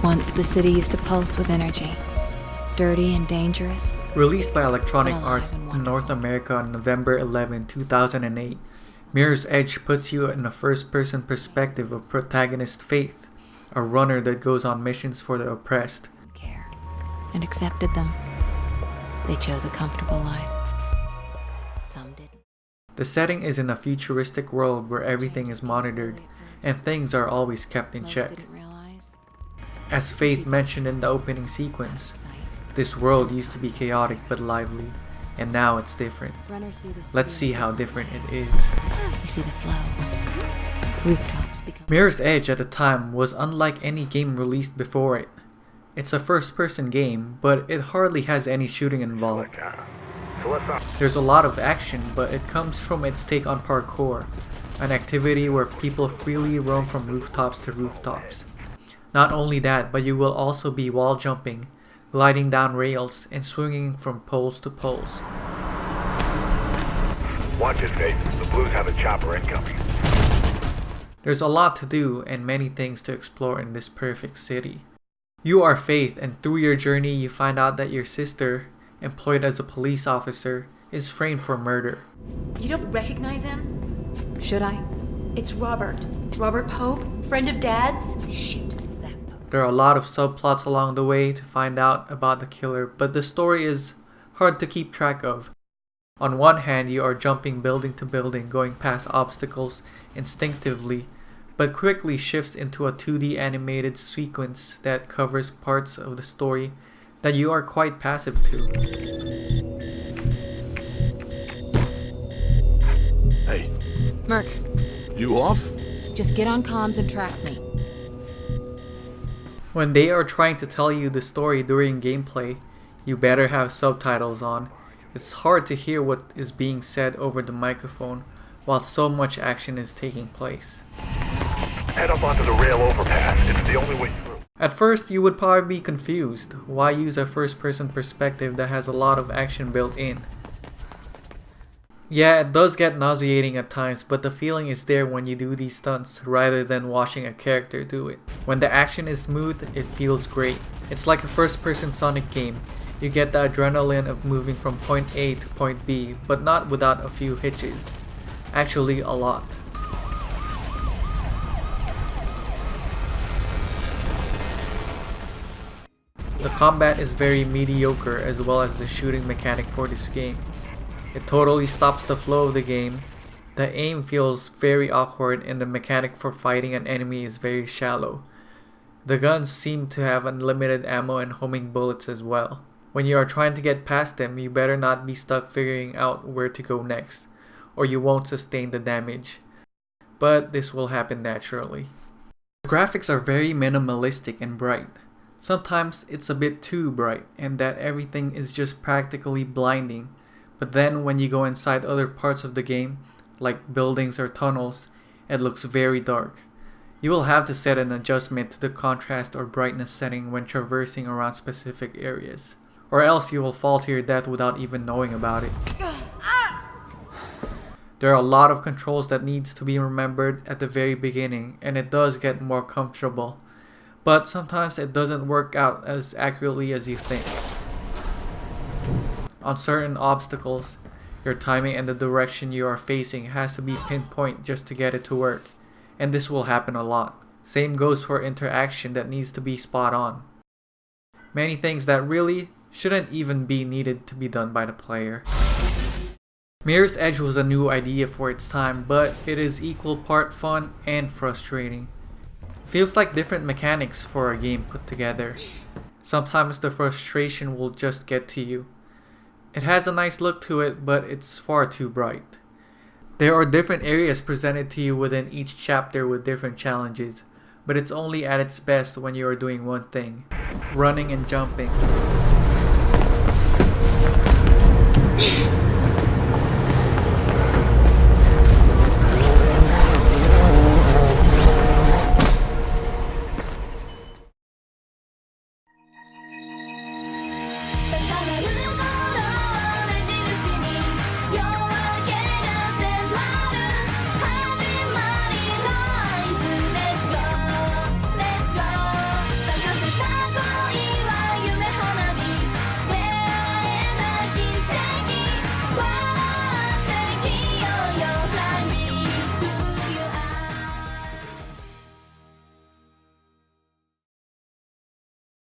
Once the city used to pulse with energy. Dirty and dangerous. Released by Electronic But alive Arts and in North wonderful. America on November 11, 2008, Mirror's Edge puts you in a first-person perspective of protagonist Faith, a runner that goes on missions for the oppressed. Care. And accepted them. They chose a comfortable life. Some didn't. The setting is in a futuristic world where everything is monitored and things are always kept in Most check. didn't realize. As Faith mentioned in the opening sequence, this world used to be chaotic but lively, and now it's different. Let's see how different it is. You see the flow. Rooftops become. Mirror's Edge at the time was unlike any game released before it. It's a first-person game, but it hardly has any shooting involved. There's a lot of action, but it comes from its take on parkour, an activity where people freely roam from rooftops to rooftops. Not only that, but you will also be wall jumping, gliding down rails, and swinging from poles to poles. Watch it, Faith. The Blues have a chopper incoming. There's a lot to do and many things to explore in this perfect city. You are Faith, and through your journey you find out that your sister, employed as a police officer, is framed for murder. You don't recognize him? Should I? It's Robert. Robert Pope, friend of Dad's. Shit. That Pope. There are a lot of subplots along the way to find out about the killer, but the story is hard to keep track of. On one hand, you are jumping building to building, going past obstacles instinctively, but quickly shifts into a 2D animated sequence that covers parts of the story that you are quite passive to. Hey, Merc, you off? just get on comms and track me. When they are trying to tell you the story during gameplay, you better have subtitles on. It's hard to hear what is being said over the microphone while so much action is taking place. Head up onto the rail overpass. It's the only way through. At first, you would probably be confused. Why use a first-person perspective that has a lot of action built in? Yeah, it does get nauseating at times, but the feeling is there when you do these stunts rather than watching a character do it. When the action is smooth, it feels great. It's like a first-person Sonic game. You get the adrenaline of moving from point A to point B, but not without a few hitches. Actually, a lot. The combat is very mediocre as well as the shooting mechanic for this game. It totally stops the flow of the game. The aim feels very awkward and the mechanic for fighting an enemy is very shallow. The guns seem to have unlimited ammo and homing bullets as well. When you are trying to get past them, you better not be stuck figuring out where to go next, or you won't sustain the damage. But this will happen naturally. The graphics are very minimalistic and bright. Sometimes it's a bit too bright and that everything is just practically blinding, but then when you go inside other parts of the game, like buildings or tunnels, it looks very dark. You will have to set an adjustment to the contrast or brightness setting when traversing around specific areas, or else you will fall to your death without even knowing about it. There are a lot of controls that needs to be remembered at the very beginning, and it does get more comfortable. But sometimes it doesn't work out as accurately as you think. On certain obstacles, your timing and the direction you are facing has to be pinpoint just to get it to work, and this will happen a lot. Same goes for interaction that needs to be spot on. Many things that really shouldn't even be needed to be done by the player. Mirror's Edge was a new idea for its time, but it is equal part fun and frustrating. Feels like different mechanics for a game put together. Sometimes the frustration will just get to you. It has a nice look to it, but it's far too bright. There are different areas presented to you within each chapter with different challenges, but it's only at its best when you are doing one thing: running and jumping.